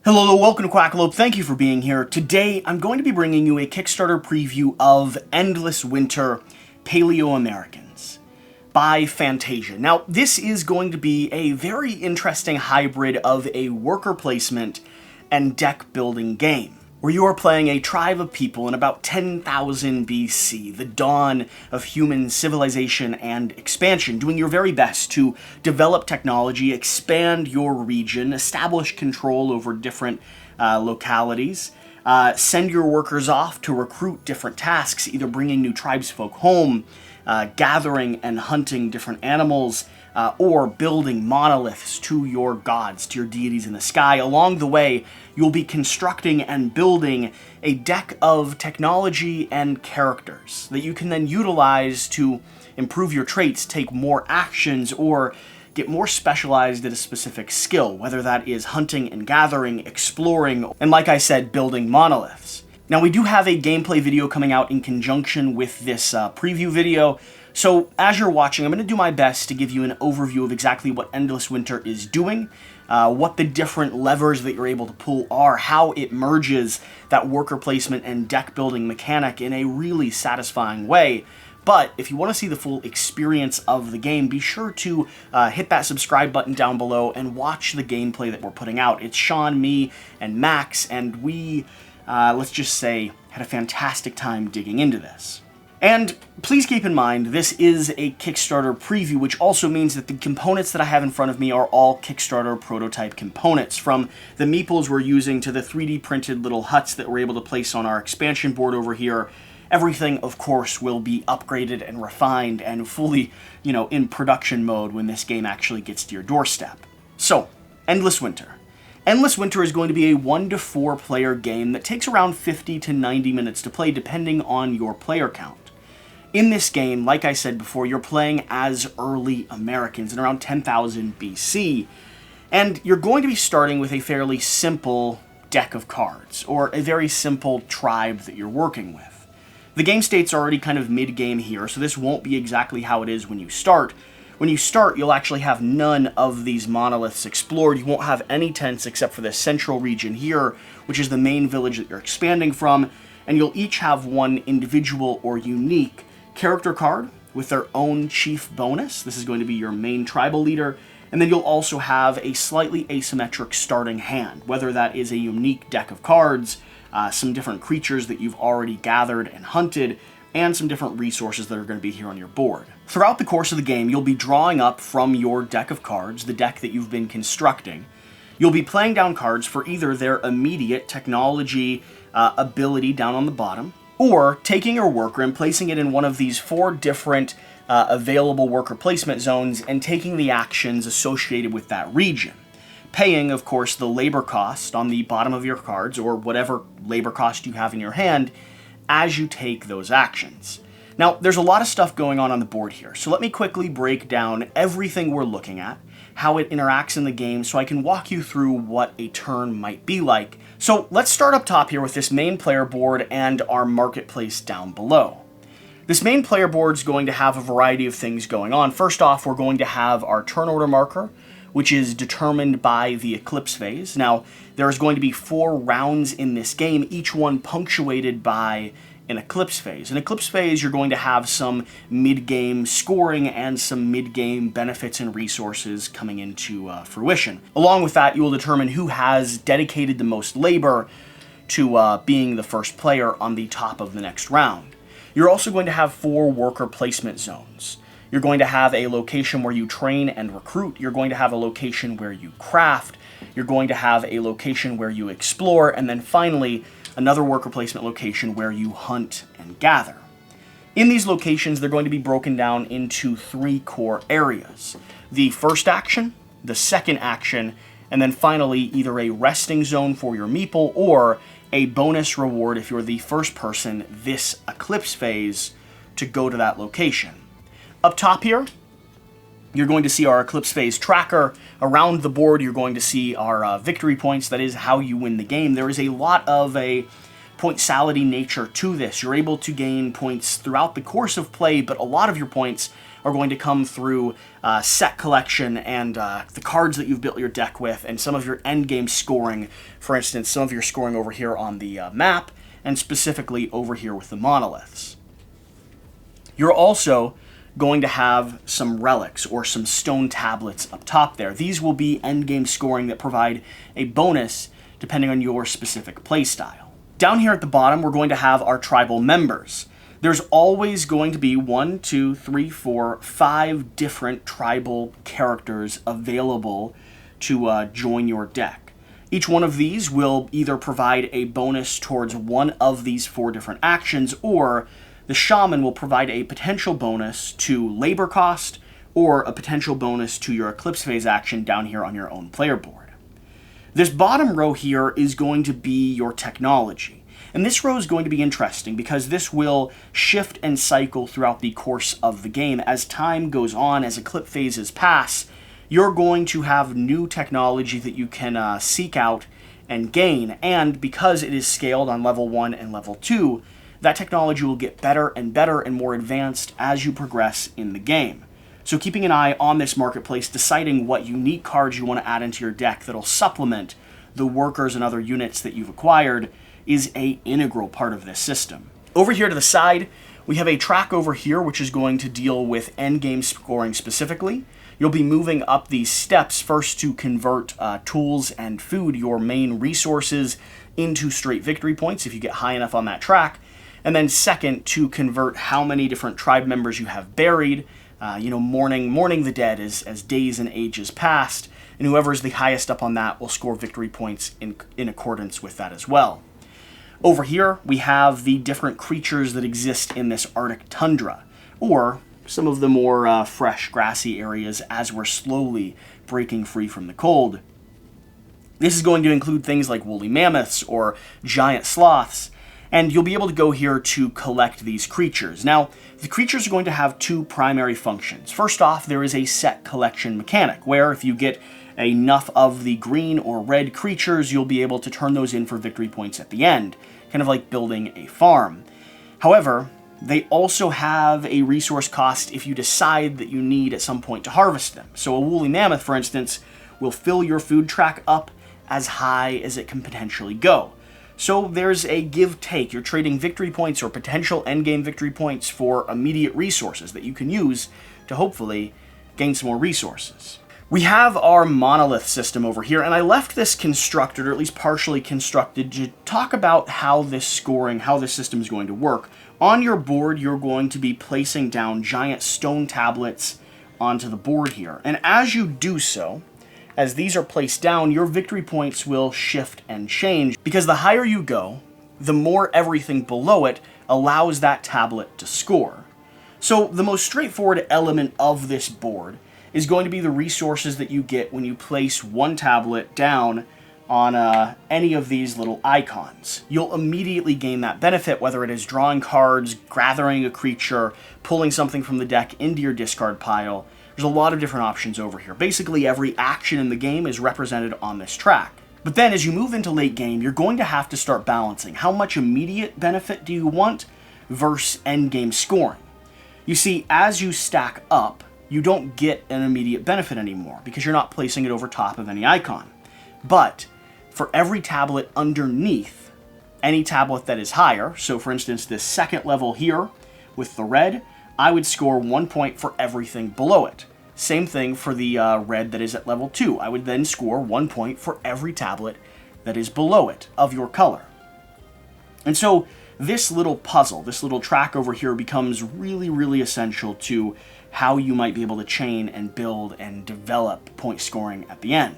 Hello, welcome to Quackalope. Thank you for being here. Today, I'm going to be bringing you a Kickstarter preview of Endless Winter Paleoamericans by Fantasia. Now, this is going to be a very interesting hybrid of a worker placement and deck building game, where you are playing a tribe of people in about 10,000 BC, the dawn of human civilization and expansion, doing your very best to develop technology, expand your region, establish control over different localities, send your workers off to recruit different tasks, either bringing new tribesfolk home, gathering and hunting different animals, or building monoliths to your gods, to your deities in the sky. Along the way, you'll be constructing and building a deck of technology and characters that you can then utilize to improve your traits, take more actions, or get more specialized at a specific skill, whether that is hunting and gathering, exploring, and like I said, building monoliths. Now, we do have a gameplay video coming out in conjunction with this preview video, so as you're watching, I'm going to do my best to give you an overview of exactly what Endless Winter is doing, what the different levers that you're able to pull are, how it merges that worker placement and deck building mechanic in a really satisfying way. But if you want to see the full experience of the game, be sure to hit that subscribe button down below and watch the gameplay that we're putting out. It's Sean, me, and Max, and we, let's just say, had a fantastic time digging into this. And please keep in mind, this is a Kickstarter preview, which also means that the components that I have in front of me are all Kickstarter prototype components, from the meeples we're using to the 3D printed little huts that we're able to place on our expansion board over here. Everything, of course, will be upgraded and refined and fully, in production mode when this game actually gets to your doorstep. So, Endless Winter. Endless Winter is going to be a 1 to 4 player game that takes around 50 to 90 minutes to play, depending on your player count. In this game, like I said before, you're playing as early Americans in around 10,000 BC, and you're going to be starting with a fairly simple deck of cards, or a very simple tribe that you're working with. The game state's already kind of mid-game here, so this won't be exactly how it is when you start. When you start, you'll actually have none of these monoliths explored. You won't have any tents except for this central region here, which is the main village that you're expanding from, and you'll each have one individual or unique character card with their own chief bonus. This is going to be your main tribal leader, and then you'll also have a slightly asymmetric starting hand, whether that is a unique deck of cards, some different creatures that you've already gathered and hunted, and some different resources that are going to be here on your board. Throughout the course of the game, you'll be drawing up from your deck of cards, the deck that you've been constructing. You'll be playing down cards for either their immediate technology ability down on the bottom, or taking your worker and placing it in one of these 4 different available worker placement zones and taking the actions associated with that region. Paying, of course, the labor cost on the bottom of your cards, or whatever labor cost you have in your hand, as you take those actions. Now, there's a lot of stuff going on the board here, so let me quickly break down everything we're looking at, how it interacts in the game, so I can walk you through what a turn might be like. So let's start up top here with this main player board and our marketplace down below. This main player board is going to have a variety of things going on. First off, we're going to have our turn order marker, which is determined by the Eclipse phase. Now, there's going to be 4 rounds in this game, each one punctuated by an Eclipse phase. In Eclipse phase, you're going to have some mid-game scoring and some mid-game benefits and resources coming into fruition. Along with that, you will determine who has dedicated the most labor to being the first player on the top of the next round. You're also going to have 4 worker placement zones. You're going to have a location where you train and recruit. You're going to have a location where you craft. You're going to have a location where you explore. And then finally, another worker placement location where you hunt and gather. In these locations, they're going to be broken down into 3 core areas. The first action, the second action, and then finally either a resting zone for your meeple or a bonus reward if you're the first person this Eclipse phase to go to that location. Up top here, you're going to see our Eclipse phase tracker. Around the board, you're going to see our victory points. That is how you win the game. There is a lot of point salady nature to this. You're able to gain points throughout the course of play, but a lot of your points are going to come through set collection and the cards that you've built your deck with, and some of your endgame scoring. For instance, some of your scoring over here on the map, and specifically over here with the monoliths. You're also going to have some relics or some stone tablets up top there. These will be endgame scoring that provide a bonus depending on your specific playstyle. Down here at the bottom, we're going to have our tribal members. There's always going to be 1, 2, 3, 4, 5 different tribal characters available to join your deck. Each one of these will either provide a bonus towards one of these 4 different actions, or the shaman will provide a potential bonus to labor cost, or a potential bonus to your Eclipse phase action down here on your own player board. This bottom row here is going to be your technology. And this row is going to be interesting because this will shift and cycle throughout the course of the game. As time goes on, as Eclipse phases pass, you're going to have new technology that you can seek out and gain. And because it is scaled on level 1 and level 2, that technology will get better and more advanced as you progress in the game. So keeping an eye on this marketplace, deciding what unique cards you want to add into your deck that'll supplement the workers and other units that you've acquired is an integral part of this system. Over here to the side, we have a track over here which is going to deal with endgame scoring specifically. You'll be moving up these steps first to convert tools and food, your main resources, into straight victory points if you get high enough on that track. And then second, to convert how many different tribe members you have buried, mourning the dead as days and ages passed, and whoever's the highest up on that will score victory points in accordance with that as well. Over here, we have the different creatures that exist in this Arctic tundra, or some of the more fresh, grassy areas as we're slowly breaking free from the cold. This is going to include things like woolly mammoths or giant sloths, and you'll be able to go here to collect these creatures. Now, the creatures are going to have 2 primary functions. First off, there is a set collection mechanic, where if you get enough of the green or red creatures, you'll be able to turn those in for victory points at the end, kind of like building a farm. However, they also have a resource cost if you decide that you need at some point to harvest them. So a woolly mammoth, for instance, will fill your food track up as high as it can potentially go. So there's a give-take. You're trading victory points or potential endgame victory points for immediate resources that you can use to hopefully gain some more resources. We have our monolith system over here, and I left this constructed, or at least partially constructed, to talk about how this system is going to work. On your board, you're going to be placing down giant stone tablets onto the board here. And as you do so, as these are placed down, your victory points will shift and change, because the higher you go, the more everything below it allows that tablet to score. So the most straightforward element of this board is going to be the resources that you get when you place one tablet down on any of these little icons. You'll immediately gain that benefit, whether it is drawing cards, gathering a creature, pulling something from the deck into your discard pile. There's a lot of different options over here. Basically, every action in the game is represented on this track. But then as you move into late game, you're going to have to start balancing. How much immediate benefit do you want versus end game scoring? You see, as you stack up, you don't get an immediate benefit anymore because you're not placing it over top of any icon. But for every tablet underneath, any tablet that is higher, so for instance this second level here with the red, I would score 1 point for everything below it. Same thing for the red that is at level 2. I would then score 1 point for every tablet that is below it of your color. And so this little puzzle, this little track over here becomes really, really essential to how you might be able to chain and build and develop point scoring at the end.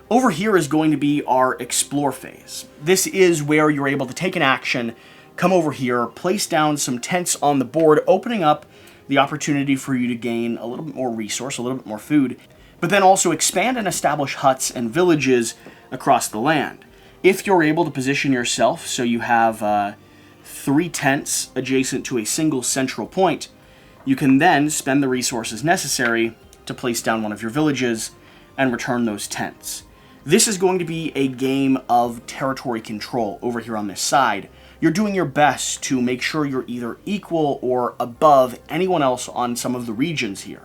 Over here is going to be our explore phase. This is where you're able to take an action, come over here, place down some tents on the board, opening up the opportunity for you to gain a little bit more resource, a little bit more food, but then also expand and establish huts and villages across the land. If you're able to position yourself so you have 3 tents adjacent to a single central point, you can then spend the resources necessary to place down one of your villages and return those tents. This is going to be a game of territory control over here on this side. You're doing your best to make sure you're either equal or above anyone else on some of the regions here.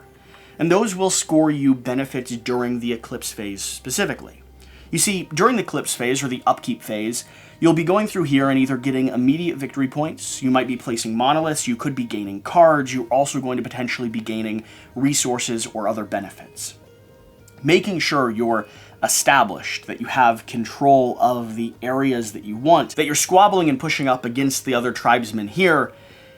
And those will score you benefits during the Eclipse phase specifically. You see, during the Eclipse phase, or the upkeep phase, you'll be going through here and either getting immediate victory points, you might be placing monoliths, you could be gaining cards, you're also going to potentially be gaining resources or other benefits. Making sure you're established, that you have control of the areas that you want, that you're squabbling and pushing up against the other tribesmen here,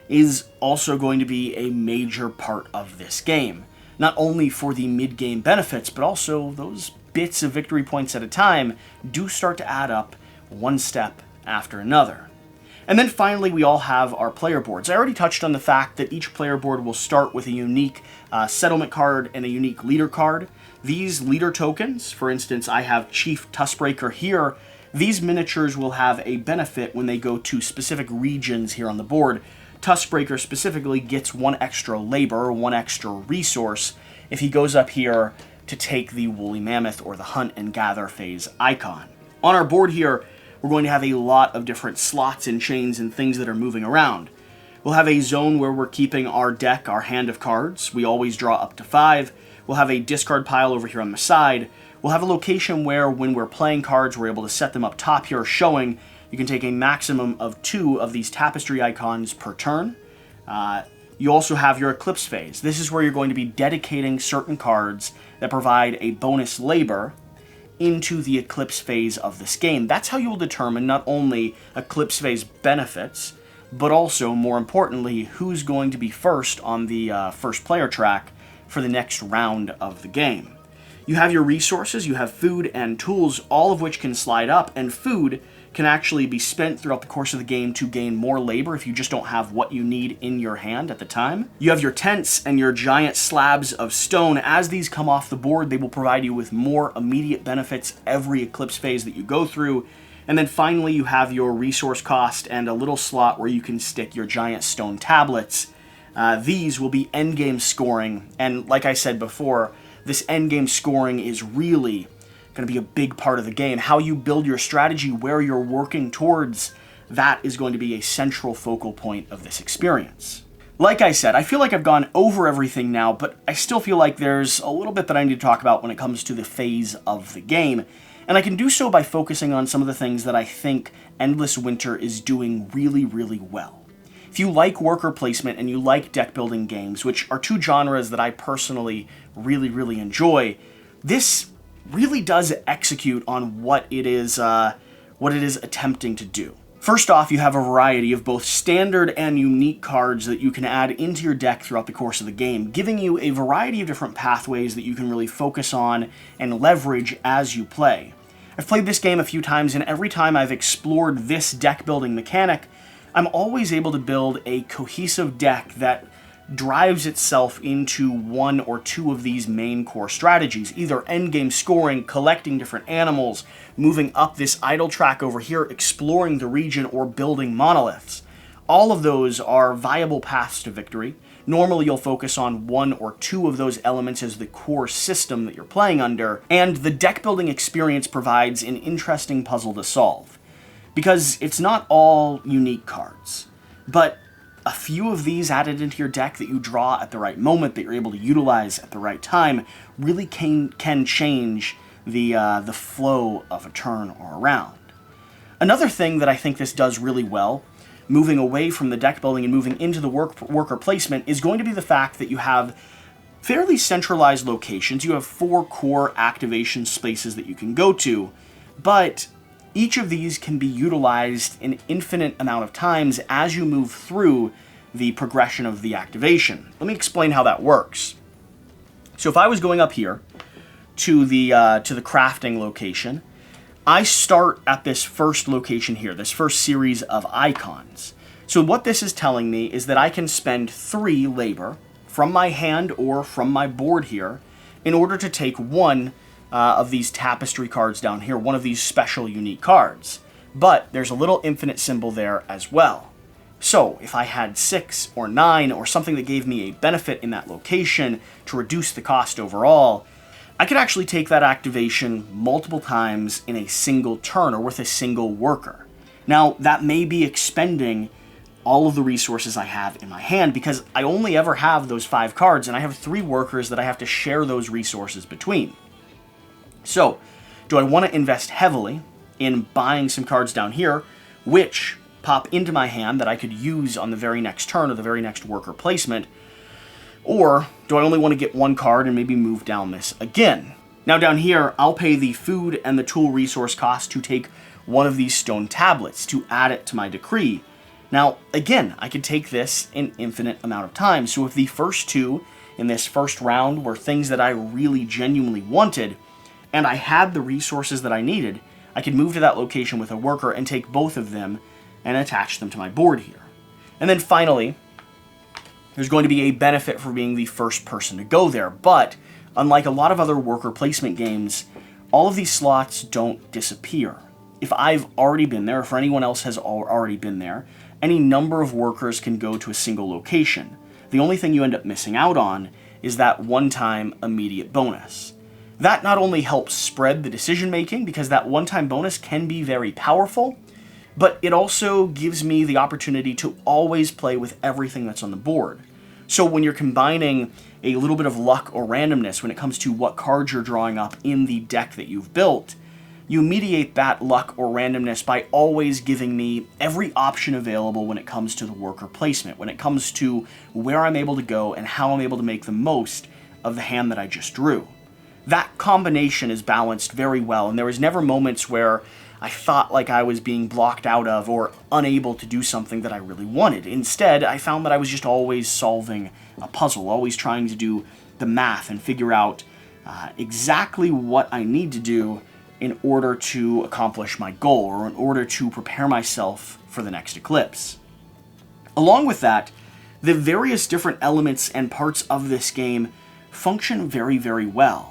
is also going to be a major part of this game. Not only for the mid-game benefits, but also those bits of victory points at a time do start to add up one step after another. And then finally, we all have our player boards. I already touched on the fact that each player board will start with a unique settlement card and a unique leader card. These leader tokens, for instance, I have Chief Tuskbreaker here. These miniatures will have a benefit when they go to specific regions here on the board. Tuskbreaker specifically gets 1 extra labor, 1 extra resource, if he goes up here to take the Woolly Mammoth or the Hunt and Gather phase icon. On our board here, we're going to have a lot of different slots and chains and things that are moving around. We'll have a zone where we're keeping our deck, our hand of cards. We always draw up to 5. We'll have a discard pile over here on the side. We'll have a location where when we're playing cards, we're able to set them up top here, showing you can take a maximum of 2 of these tapestry icons per turn. You also have your Eclipse phase. This is where you're going to be dedicating certain cards that provide a bonus labor into the Eclipse phase of this game. That's how you will determine not only Eclipse phase benefits, but also, more importantly, who's going to be first on the first player track for the next round of the game. You have your resources, you have food and tools, all of which can slide up, and food can actually be spent throughout the course of the game to gain more labor if you just don't have what you need in your hand at the time. You have your tents and your giant slabs of stone. As these come off the board, they will provide you with more immediate benefits every Eclipse phase that you go through. And then finally, you have your resource cost and a little slot where you can stick your giant stone tablets. These will be endgame scoring, and like I said before, this endgame scoring is really going to be a big part of the game. How you build your strategy, where you're working towards, that is going to be a central focal point of this experience. Like I said, I feel like I've gone over everything now, but I still feel like there's a little bit that I need to talk about when it comes to the phase of the game. And I can do so by focusing on some of the things that I think Endless Winter is doing really, really well. If you like worker placement and you like deck building games, which are 2 genres that I personally really, really enjoy, this really does execute on what it is attempting to do. First off, you have a variety of both standard and unique cards that you can add into your deck throughout the course of the game, giving you a variety of different pathways that you can really focus on and leverage as you play. I've played this game a few times, and every time I've explored this deck building mechanic, I'm always able to build a cohesive deck that drives itself into 1 or 2 of these main core strategies, either endgame scoring, collecting different animals, moving up this idle track over here, exploring the region, or building monoliths. All of those are viable paths to victory. Normally you'll focus on 1 or 2 of those elements as the core system that you're playing under, and the deck building experience provides an interesting puzzle to solve. Because it's not all unique cards, but a few of these added into your deck that you draw at the right moment, that you're able to utilize at the right time, really can change the flow of a turn or a round. Another thing that I think this does really well, moving away from the deck building and moving into the worker placement, is going to be the fact that you have fairly centralized locations. You have 4 core activation spaces that you can go to, but each of these can be utilized an infinite amount of times as you move through the progression of the activation. Let me explain how that works. So if I was going up here to the crafting location, I start at this first location here, this first series of icons. So what this is telling me is that I can spend 3 labor from my hand or from my board here in order to take 1 of these tapestry cards down here, 1 of these special unique cards. But there's a little infinite symbol there as well. So if I had 6 or 9 or something that gave me a benefit in that location to reduce the cost overall, I could actually take that activation multiple times in a single turn or with a single worker. Now, that may be expending all of the resources I have in my hand because I only ever have those 5 cards and I have 3 workers that I have to share those resources between. So, do I want to invest heavily in buying some cards down here, which pop into my hand that I could use on the very next turn or the very next worker placement? Or do I only want to get 1 card and maybe move down this again? Now down here, I'll pay the food and the tool resource cost to take one of these stone tablets to add it to my decree. Now, again, I could take this an infinite amount of time. So if the first 2 in this first round were things that I really genuinely wanted, and I had the resources that I needed, I could move to that location with a worker and take both of them and attach them to my board here. And then finally, there's going to be a benefit for being the first person to go there, but unlike a lot of other worker placement games, all of these slots don't disappear. If I've already been there, or if anyone else has already been there, any number of workers can go to a single location. The only thing you end up missing out on is that one-time immediate bonus. That not only helps spread the decision-making, because that one-time bonus can be very powerful, but it also gives me the opportunity to always play with everything that's on the board. So when you're combining a little bit of luck or randomness when it comes to what cards you're drawing up in the deck that you've built, you mediate that luck or randomness by always giving me every option available when it comes to the worker placement, when it comes to where I'm able to go and how I'm able to make the most of the hand that I just drew. That combination is balanced very well, and there was never moments where I felt like I was being blocked out of or unable to do something that I really wanted. Instead, I found that I was just always solving a puzzle, always trying to do the math and figure out exactly what I need to do in order to accomplish my goal or in order to prepare myself for the next eclipse. Along with that, the various different elements and parts of this game function very, very well.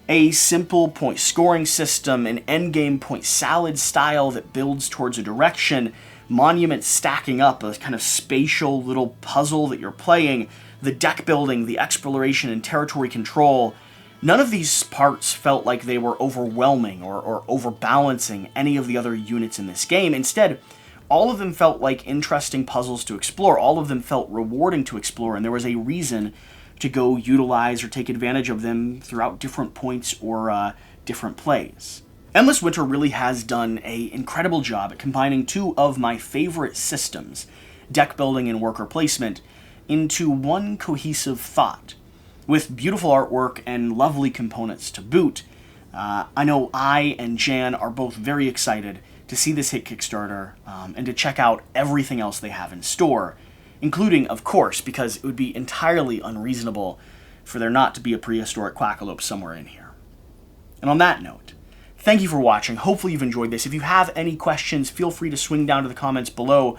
A simple point scoring system, an endgame point salad style that builds towards a direction, monuments stacking up, a kind of spatial little puzzle that you're playing, the deck building, the exploration and territory control. None of these parts felt like they were overwhelming or overbalancing any of the other units in this game. Instead, all of them felt like interesting puzzles to explore. All of them felt rewarding to explore, and there was a reason to go utilize or take advantage of them throughout different points or different plays. Endless Winter really has done an incredible job at combining 2 of my favorite systems, deck building and worker placement, into one cohesive thought, with beautiful artwork and lovely components to boot. I know I and Jan are both very excited to see this hit Kickstarter and to check out everything else they have in store, including, of course, because it would be entirely unreasonable for there not to be a prehistoric Quackalope somewhere in here. And on that note, thank you for watching. Hopefully you've enjoyed this. If you have any questions, feel free to swing down to the comments below.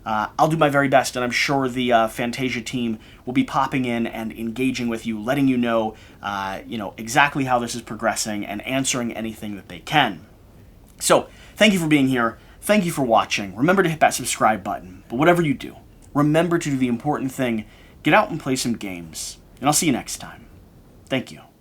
I'll do my very best, and I'm sure the Fantasia team will be popping in and engaging with you, letting you know, exactly how this is progressing and answering anything that they can. So, thank you for being here. Thank you for watching. Remember to hit that subscribe button. But whatever you do, remember to do the important thing. Get out and play some games. And I'll see you next time. Thank you.